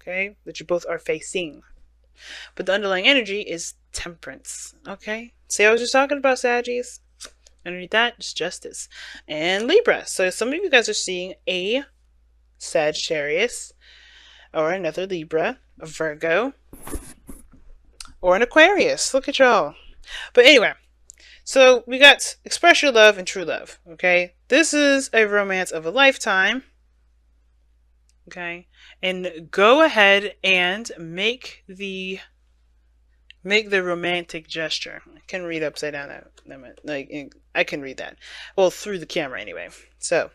okay, that you both are facing. But the underlying energy is temperance, okay? See, I was just talking about Saggies. Underneath that is justice and Libra. So some of you guys are seeing a Sagittarius or another Libra, a Virgo, or an Aquarius. Look at y'all. But anyway, so we got express your love and true love, okay? This is a romance of a lifetime, okay? And go ahead and make the romantic gesture. I can read upside down. Like I can read that. Well, through the camera anyway. So,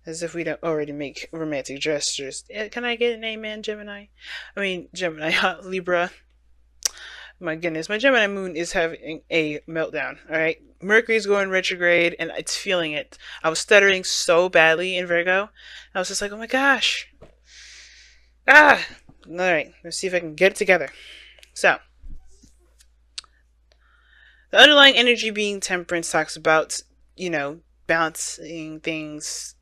as if we don't already make romantic gestures. Can I get an amen, Gemini? I mean, Gemini, Libra. My goodness, my Gemini moon is having a meltdown. All right, Mercury's going retrograde, and it's feeling it. I was stuttering so badly in Virgo. I was just like, oh my gosh. All right, let's see if I can get it together. So, the underlying energy being temperance talks about, balancing things,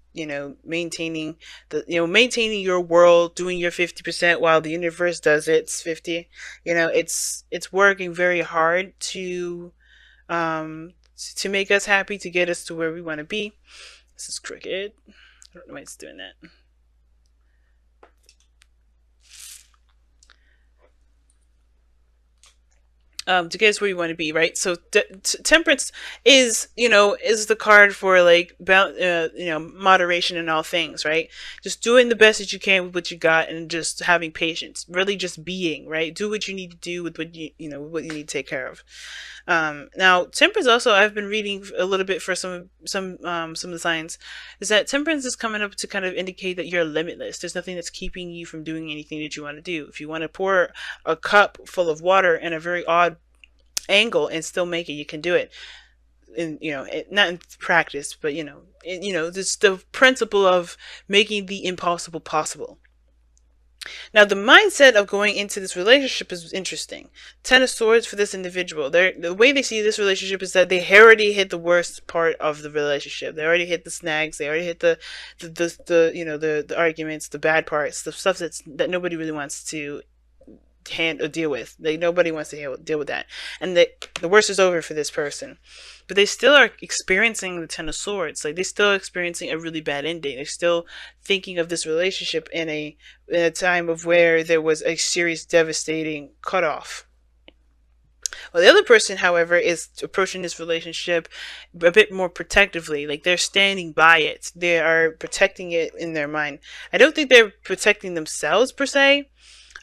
maintaining maintaining your world, doing your 50% while the universe does its 50. It's working very hard to make us happy, to get us to where we want to be. This is crooked. I don't know why it's doing that. To get us where you want to be, right? So temperance is the card for like moderation in all things, right? Just doing the best that you can with what you got, and just having patience. Really, just being, right? Do what you need to do with what what you need to take care of. Now, temperance also, I've been reading a little bit for some of the signs, is that temperance is coming up to kind of indicate that you're limitless. There's nothing that's keeping you from doing anything that you want to do. If you want to pour a cup full of water in a very odd angle and still make it, you can do it. In not in practice, but this the principle of making the impossible possible. Now, the mindset of going into this relationship is interesting. Ten of Swords for this individual. The way they see this relationship is that they already hit the worst part of the relationship. They already hit the snags. They already hit the arguments, the bad parts, the stuff that nobody really wants to deal with. Nobody wants to deal with that. And the worst is over for this person. But they still are experiencing the Ten of Swords. Like, they're still experiencing a really bad ending. They're still thinking of this relationship in a time of where there was a serious, devastating cutoff. Well, the other person, however, is approaching this relationship a bit more protectively. Like, they're standing by it. They are protecting it in their mind. I don't think they're protecting themselves, per se.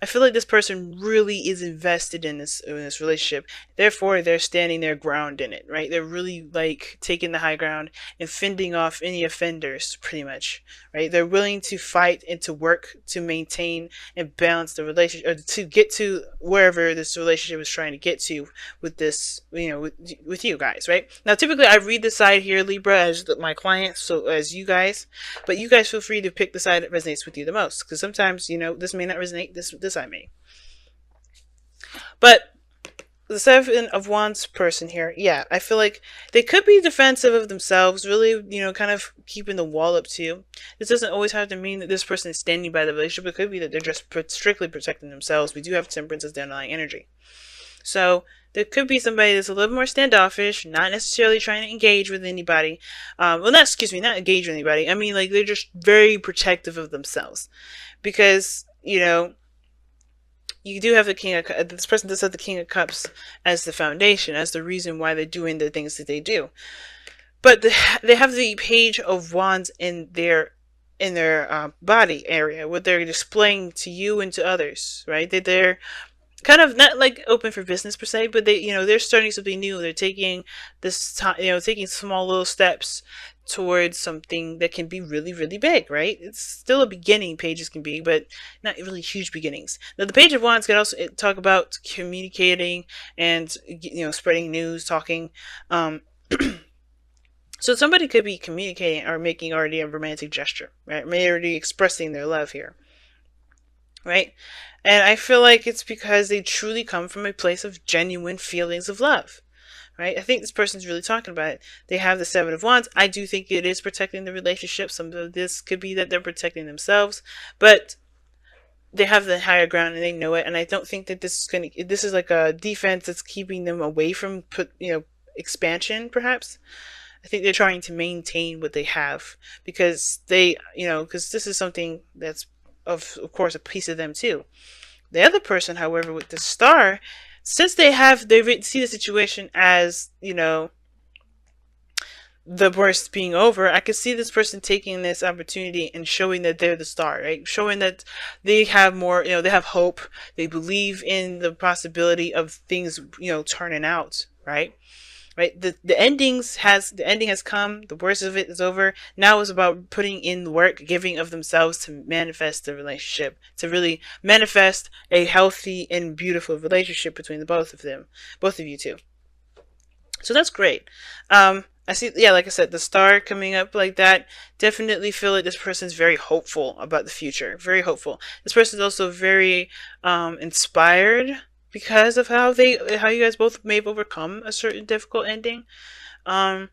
I feel like this person really is invested in this relationship. Therefore, they're standing their ground in it, right? They're really like taking the high ground and fending off any offenders, pretty much, right? They're willing to fight and to work to maintain and balance the relationship, or to get to wherever this relationship is trying to get to with this, with you guys, right? Now, typically, I read the side here, Libra, as my client, so as you guys, but you guys feel free to pick the side that resonates with you the most, because sometimes, this may not resonate. This I may. But the Seven of Wands person here, yeah, I feel like they could be defensive of themselves, really, kind of keeping the wall up too. This doesn't always have to mean that this person is standing by the relationship. It could be that they're just strictly protecting themselves. We do have temperance as the underlying energy. So there could be somebody that's a little more standoffish, not necessarily trying to engage with anybody. Not engage with anybody. I mean, like, they're just very protective of themselves. Because, you do have the King of Cups. This person does have the King of Cups as the foundation, as the reason why they're doing the things that they do. But they have the Page of Wands in their body area, what they're displaying to you and to others, right? They're kind of not like open for business per se, but they're starting something new. They're taking this time, taking small little steps towards something that can be really, really big, right? It's still a beginning, pages can be, but not really huge beginnings. Now, the Page of Wands can also talk about communicating and, spreading news, talking. So somebody could be communicating or making already a romantic gesture, right? Already expressing their love here, right? And I feel like it's because they truly come from a place of genuine feelings of love. Right? I think this person's really talking about it. They have the Seven of Wands. I do think it is protecting the relationship. Some of this could be that they're protecting themselves. But they have the higher ground and they know it. And I don't think that this is like a defense that's keeping them away from expansion, perhaps. I think they're trying to maintain what they have because because this is something that's of course a piece of them too. The other person, however, with the star, since they see the situation as, the worst being over, I could see this person taking this opportunity and showing that they're the star, right? Showing that they have more, they have hope. They believe in the possibility of things, turning out, right? Right. The ending has come. The worst of it is over. Now it's about putting in the work, giving of themselves to manifest the relationship, to really manifest a healthy and beautiful relationship between the both of them, both of you two. So that's great. I see, yeah, like I said, the star coming up like that, definitely feel like this person's very hopeful about the future. Very hopeful. This person's also very inspired because of how you guys both may have overcome a certain difficult ending. Um,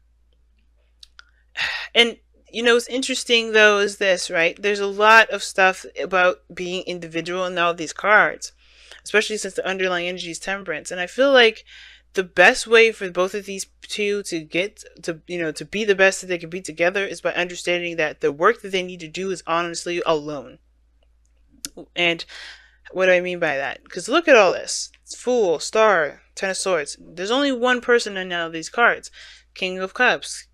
and what's interesting though is this, right? There's a lot of stuff about being individual in all these cards, especially since the underlying energy is temperance. And I feel like the best way for both of these two to get to be the best that they can be together is by understanding that the work that they need to do is honestly alone. And what do I mean by that? Because look at all this. It's Fool, Star, Ten of Swords. There's only one person in all these cards. King of Cups,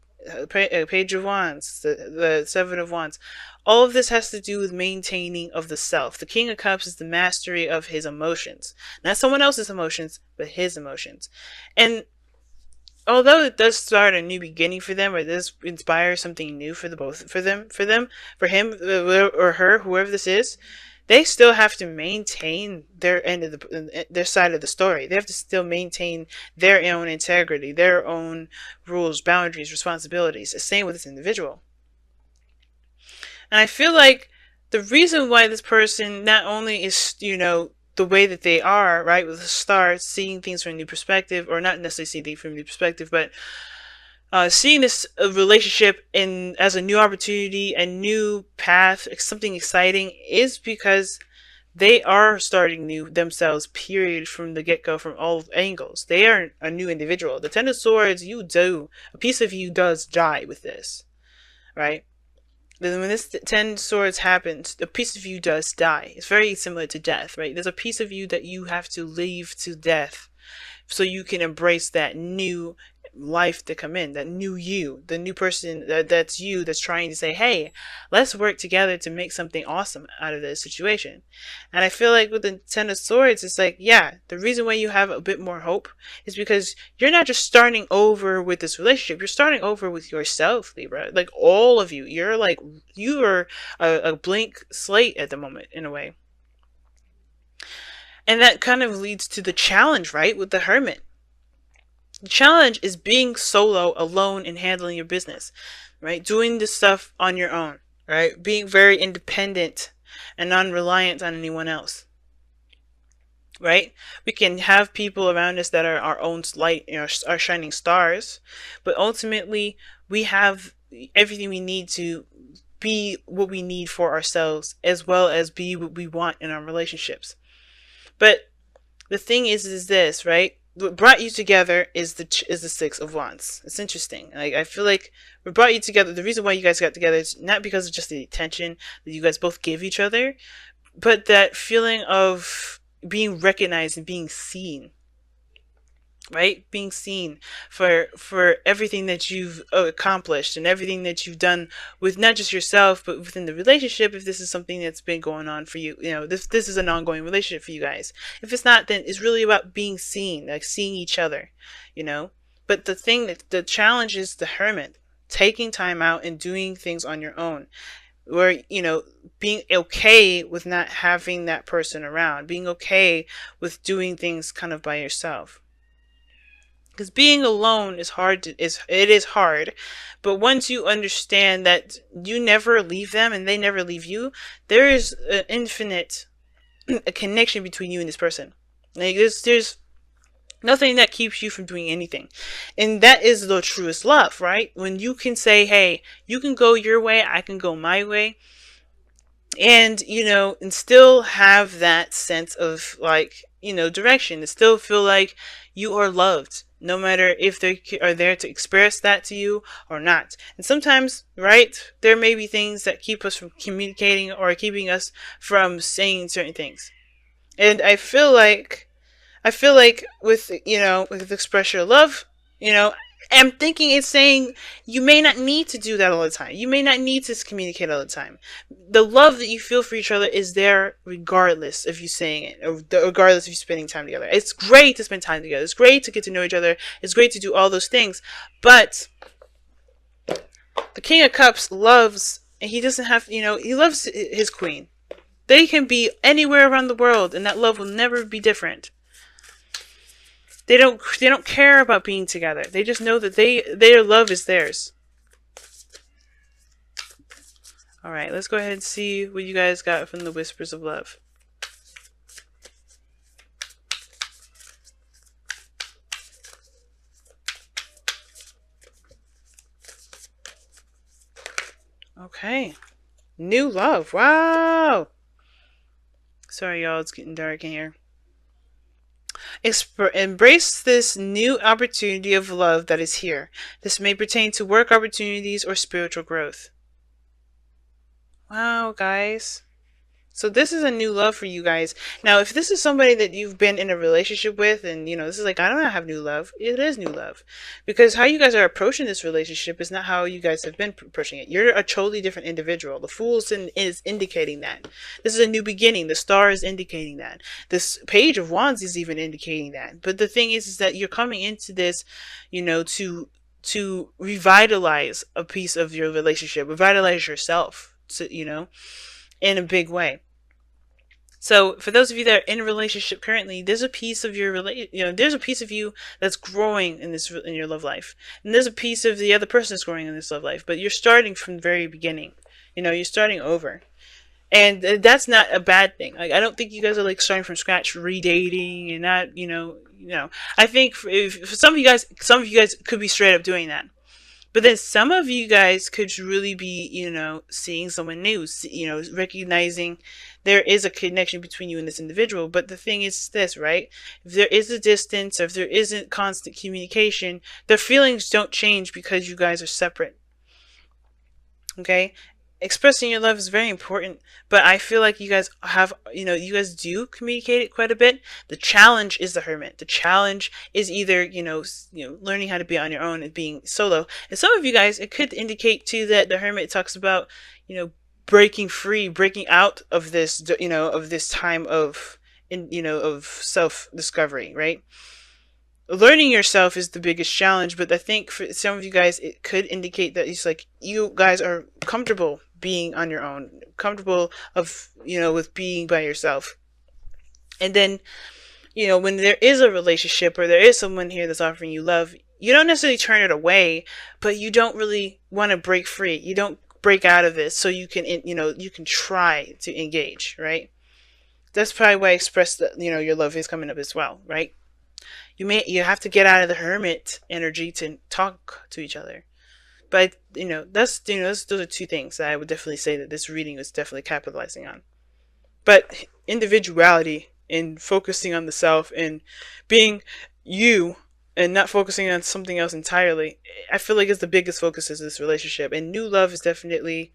Page of Wands, the Seven of Wands. All of this has to do with maintaining of the self. The King of Cups is the mastery of his emotions. Not someone else's emotions, but his emotions. And although it does start a new beginning for them, or does inspire something new for for him or her, whoever this is, they still have to maintain their end of their side of the story. They have to still maintain their own integrity, their own rules, boundaries, responsibilities. The same with this individual. And I feel like the reason why this person not only is, the way that they are, right, with the stars, seeing things from a new perspective, or not necessarily seeing things from a new perspective, but seeing this relationship as a new opportunity, a new path, something exciting, is because they are starting new themselves, period, from the get-go, from all angles. They are a new individual. The Ten of Swords, a piece of you does die with this, right? Then when this Ten Swords happens, a piece of you does die. It's very similar to death, right? There's a piece of you that you have to leave to death so you can embrace that new life to come in, that new you, the new person that's you, that's trying to say, hey, let's work together to make something awesome out of this situation. And I feel like with the Ten of Swords, it's like, yeah, the reason why you have a bit more hope is because you're not just starting over with this relationship, you're starting over with yourself, Libra. Like all of you, you are a blank slate at the moment, in a way. And that kind of leads to the challenge, right, with the Hermit. The challenge is being solo, alone, and handling your business, right? Doing this stuff on your own, right? Being very independent and non-reliant on anyone else, right? We can have people around us that are our own light, our shining stars, but ultimately we have everything we need to be what we need for ourselves, as well as be what we want in our relationships. But the thing is this, right? What brought you together is the Six of Wands. It's interesting. I feel like what brought you together, the reason why you guys got together is not because of just the attention that you guys both give each other, but that feeling of being recognized and being seen. Right? Being seen for everything that you've accomplished and everything that you've done with not just yourself, but within the relationship. If this is something that's been going on for you, this is an ongoing relationship for you guys. If it's not, then it's really about being seen, like seeing each other, But the challenge is the Hermit, taking time out and doing things on your own. Where, being okay with not having that person around, being okay with doing things kind of by yourself. Because being alone is hard. It is hard, but once you understand that you never leave them and they never leave you, there is an infinite a connection between you and this person. Like there's nothing that keeps you from doing anything, and that is the truest love, right? When you can say, "Hey, you can go your way, I can go my way," and and still have that sense of like direction, to still feel like you are loved, no matter if they are there to express that to you or not. And sometimes, right, there may be things that keep us from communicating or keeping us from saying certain things. And I feel like with with express your love, you know, I'm thinking it's saying you may not need to do that all the time. You may not need to communicate all the time. The love that you feel for each other is there regardless of you saying it, or regardless of you spending time together. It's great to spend time together. It's great to get to know each other. It's great to do all those things. But the King of Cups loves, and he doesn't have, he loves his queen. They can be anywhere around the world, and that love will never be different. They don't care about being together. They just know that their love is theirs. All right, let's go ahead and see what you guys got from the Whispers of Love. Okay. New love. Wow. Sorry, y'all. It's getting dark in here. Embrace this new opportunity of love that is here. This may pertain to work opportunities or spiritual growth. Wow, guys. So this is a new love for you guys. Now, if this is somebody that you've been in a relationship with, and this is like, I don't have new love. It is new love, because how you guys are approaching this relationship is not how you guys have been approaching it. You're a totally different individual. The Fool is indicating that this is a new beginning. The Star is indicating that. This Page of Wands is even indicating that. But the thing is that you're coming into this, to revitalize a piece of your relationship, revitalize yourself, in a big way. So for those of you that are in a relationship currently, there's a piece of there's a piece of you that's growing in your love life, and there's a piece of the other person that's growing in this love life. But you're starting from the very beginning. You're starting over, and that's not a bad thing. Like, I don't think you guys are like starting from scratch, redating, and not I think for some of you guys could be straight up doing that. But then some of you guys could really be, seeing someone new, recognizing there is a connection between you and this individual. But the thing is this, right? If there is a distance, or if there isn't constant communication, the feelings don't change because you guys are separate. Okay? Expressing your love is very important, but I feel like you guys have, you guys do communicate it quite a bit. The challenge is the Hermit. The challenge is either, learning how to be on your own and being solo. And some of you guys, it could indicate too that the Hermit talks about, breaking free, breaking out of this, of this time of, of self-discovery, right? Learning yourself is the biggest challenge, but I think for some of you guys, it could indicate that it's like you guys are comfortable being on your own, comfortable with being by yourself. And then, when there is a relationship or there is someone here that's offering you love, you don't necessarily turn it away, but you don't really want to break free. You don't break out of it so you can, you can try to engage, right? That's probably why I expressed that, your love is coming up as well, right? You have to get out of the Hermit energy to talk to each other. But those are two things that I would definitely say that this reading was definitely capitalizing on. But individuality and focusing on the self and being you and not focusing on something else entirely, I feel like is the biggest focus of this relationship. And new love is definitely